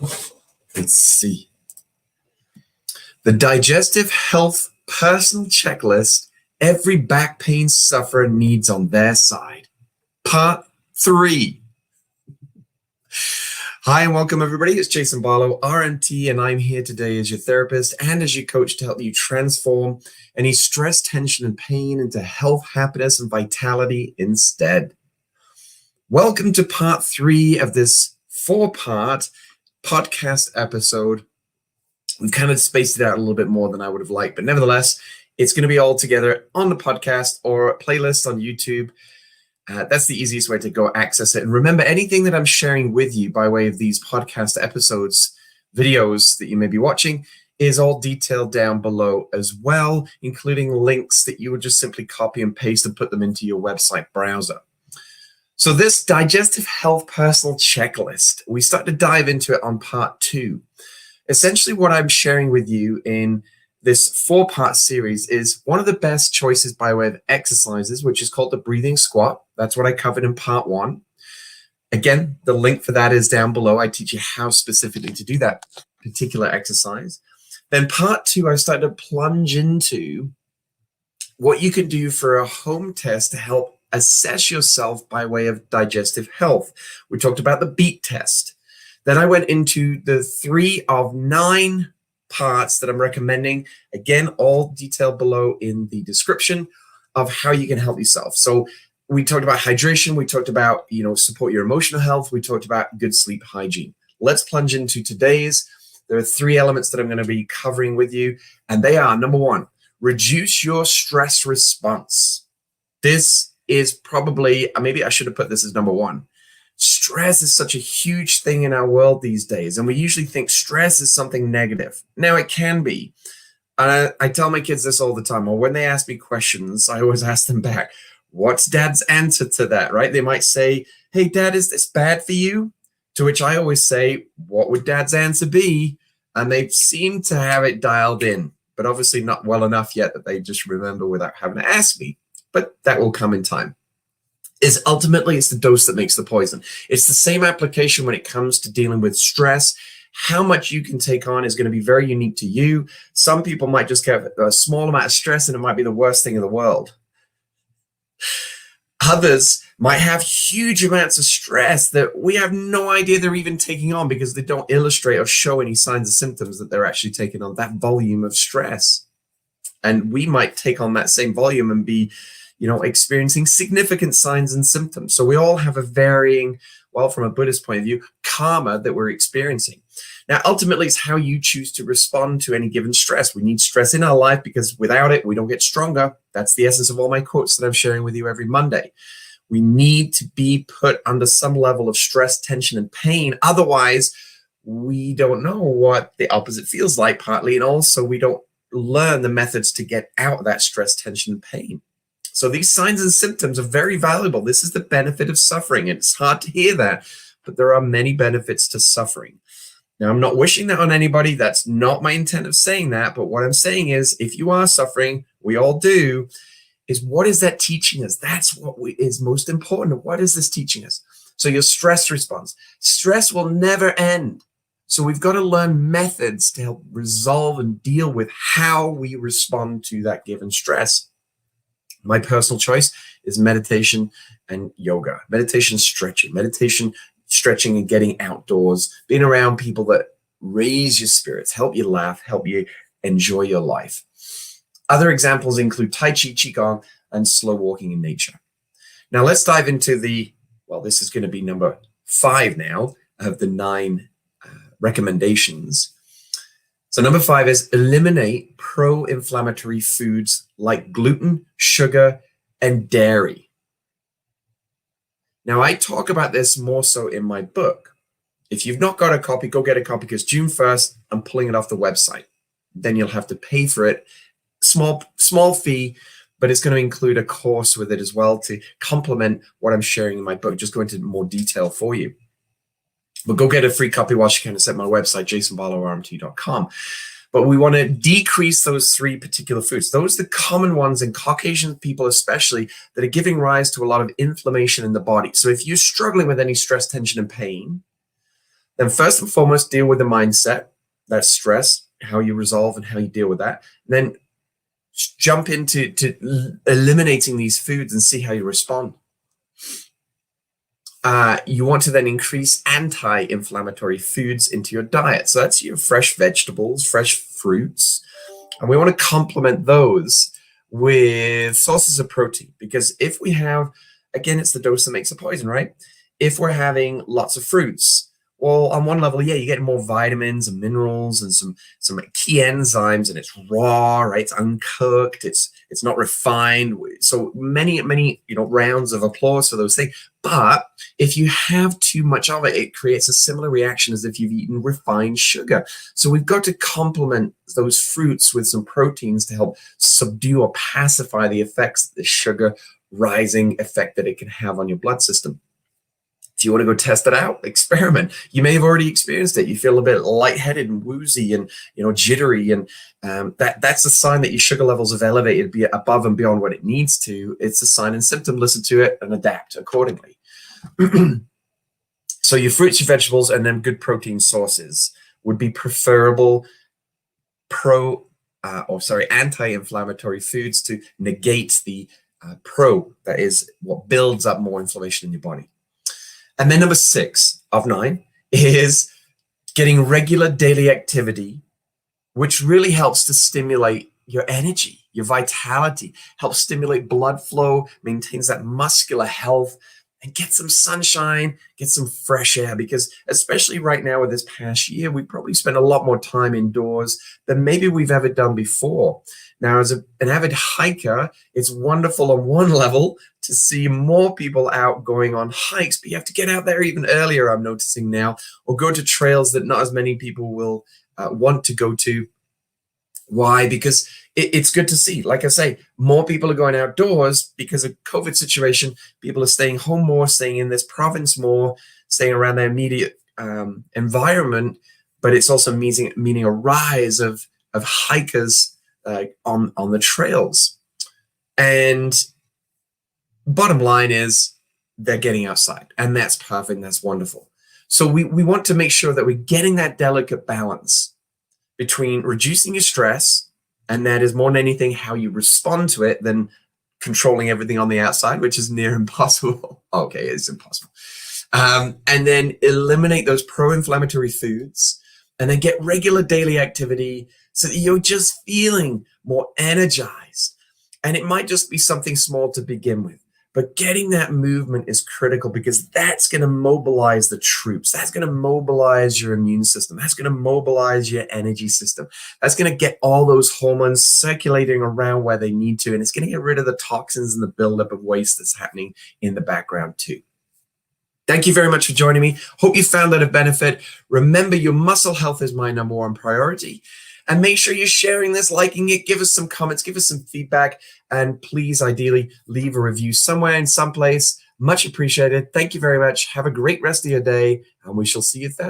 Let's see. The digestive health personal checklist every back pain sufferer needs on their side. Part 3. Hi and welcome everybody. It's Jason Barlow, RMT, and I'm here today as your therapist and as your coach to help you transform any stress, tension, and pain into health, happiness, and vitality instead. Welcome to part 3 of this 4-part podcast episode. We've kind of spaced it out a little bit more than I would have liked, but nevertheless, it's going to be all together on the podcast or playlist on YouTube. That's the easiest way to go access it. And remember, anything that I'm sharing with you by way of these podcast episodes, videos that you may be watching, is all detailed down below as well, including links that you would just simply copy and paste and put them into your website browser. So this digestive health personal checklist, we start to dive into it on part 2. Essentially what I'm sharing with you in this 4-part series is one of the best choices by way of exercises, which is called the breathing squat. That's what I covered in part 1. Again, the link for that is down below. I teach you how specifically to do that particular exercise. Then part 2, I started to plunge into what you can do for a home test to help assess yourself by way of digestive health. We talked about the beat test. Then I went into the 3 of 9 parts that I'm recommending. Again, all detailed below in the description of how you can help yourself. So we talked about hydration. We talked about, support your emotional health. We talked about good sleep hygiene. Let's plunge into today's. There are 3 elements that I'm going to be covering with you. And they are, number 1, reduce your stress response. This is probably, maybe I should have put this as number 1. Stress is such a huge thing in our world these days, and we usually think stress is something negative. Now, it can be. I tell my kids this all the time, or when they ask me questions, I always ask them back, what's Dad's answer to that, right? They might say, hey, Dad, is this bad for you? To which I always say, what would Dad's answer be? And they seem to have it dialed in, but obviously not well enough yet that they just remember without having to ask me. But that will come in time. Is ultimately it's the dose that makes the poison. It's the same application when it comes to dealing with stress. How much you can take on is going to be very unique to you. Some people might just get a small amount of stress and it might be the worst thing in the world. Others might have huge amounts of stress that we have no idea they're even taking on because they don't illustrate or show any signs or symptoms that they're actually taking on that volume of stress. And we might take on that same volume and be experiencing significant signs and symptoms. So we all have a varying, from a Buddhist point of view, karma that we're experiencing. Now, ultimately, it's how you choose to respond to any given stress. We need stress in our life because without it, we don't get stronger. That's the essence of all my quotes that I'm sharing with you every Monday. We need to be put under some level of stress, tension, and pain. Otherwise, we don't know what the opposite feels like, partly, and also we don't learn the methods to get out of that stress, tension, and pain. So these signs and symptoms are very valuable. This is the benefit of suffering. It's hard to hear that, but there are many benefits to suffering. Now, I'm not wishing that on anybody. That's not my intent of saying that. But what I'm saying is, if you are suffering, we all do, is what is that teaching us? That's what is most important. What is this teaching us? So your stress response. Stress will never end. So we've got to learn methods to help resolve and deal with how we respond to that given stress. My personal choice is meditation and yoga. Meditation, stretching and getting outdoors, being around people that raise your spirits, help you laugh, help you enjoy your life. Other examples include Tai Chi, Qigong, and slow walking in nature. Now let's dive into this is going to be number 5 now of the 9 recommendations. So number 5 is eliminate pro-inflammatory foods like gluten, sugar, and dairy. Now, I talk about this more so in my book. If you've not got a copy, go get a copy because June 1st, I'm pulling it off the website. Then you'll have to pay for it. Small fee, but it's going to include a course with it as well to complement what I'm sharing in my book, just go into more detail for you. But go get a free copy while you can at my website, jasonbarlowrmt.com. But we want to decrease those 3 particular foods. Those are the common ones in Caucasian people especially that are giving rise to a lot of inflammation in the body. So if you're struggling with any stress, tension, and pain, Then first and foremost, deal with the mindset, that stress, how you resolve and how you deal with that. And then jump into eliminating these foods and see how you respond. You want to then increase anti-inflammatory foods into your diet. So that's your fresh vegetables, fresh fruits. And we want to complement those with sources of protein, because if we have, again, it's the dose that makes the poison, right? If we're having lots of fruits, well, on one level, yeah, you get more vitamins and minerals and some key enzymes, and it's raw, right? It's uncooked, it's not refined. So many rounds of applause for those things. But if you have too much of it, it creates a similar reaction as if you've eaten refined sugar. So we've got to complement those fruits with some proteins to help subdue or pacify the effects that the sugar rising effect that it can have on your blood system. If you want to go test it out, experiment. You may have already experienced it. You feel a bit lightheaded and woozy and jittery, and that's a sign that your sugar levels have elevated above and beyond what it needs to. It's a sign and symptom. Listen to it and adapt accordingly. So your fruits, your vegetables, and then good protein sources would be preferable anti-inflammatory foods to negate the that is what builds up more inflammation in your body. And then number 6 of 9 is getting regular daily activity, which really helps to stimulate your energy, your vitality, helps stimulate blood flow, maintains that muscular health, and get some sunshine, get some fresh air, because especially right now with this past year, we probably spent a lot more time indoors than maybe we've ever done before. Now, as an avid hiker, it's wonderful on one level to see more people out going on hikes, but you have to get out there even earlier, I'm noticing now, or go to trails that not as many people will want to go to. Why? Because it's good to see. Like I say, more people are going outdoors because of COVID situation. People are staying home more, staying in this province more, staying around their immediate environment. But it's also meaning a rise of hikers on the trails. And bottom line is they're getting outside, and that's perfect. That's wonderful. So we want to make sure that we're getting that delicate balance between reducing your stress, and that is more than anything how you respond to it than controlling everything on the outside, which is near impossible. Okay, it's impossible. And then eliminate those pro-inflammatory foods, and then get regular daily activity so that you're just feeling more energized. And it might just be something small to begin with, but getting that movement is critical, because that's going to mobilize the troops. That's going to mobilize your immune system. That's going to mobilize your energy system. That's going to get all those hormones circulating around where they need to. And it's going to get rid of the toxins and the buildup of waste that's happening in the background too. Thank you very much for joining me. Hope you found that of benefit. Remember, your muscle health is my number one priority. And make sure you're sharing this, liking it, give us some comments, give us some feedback, and please, ideally, leave a review somewhere in some place. Much appreciated. Thank you very much. Have a great rest of your day, and we shall see you then.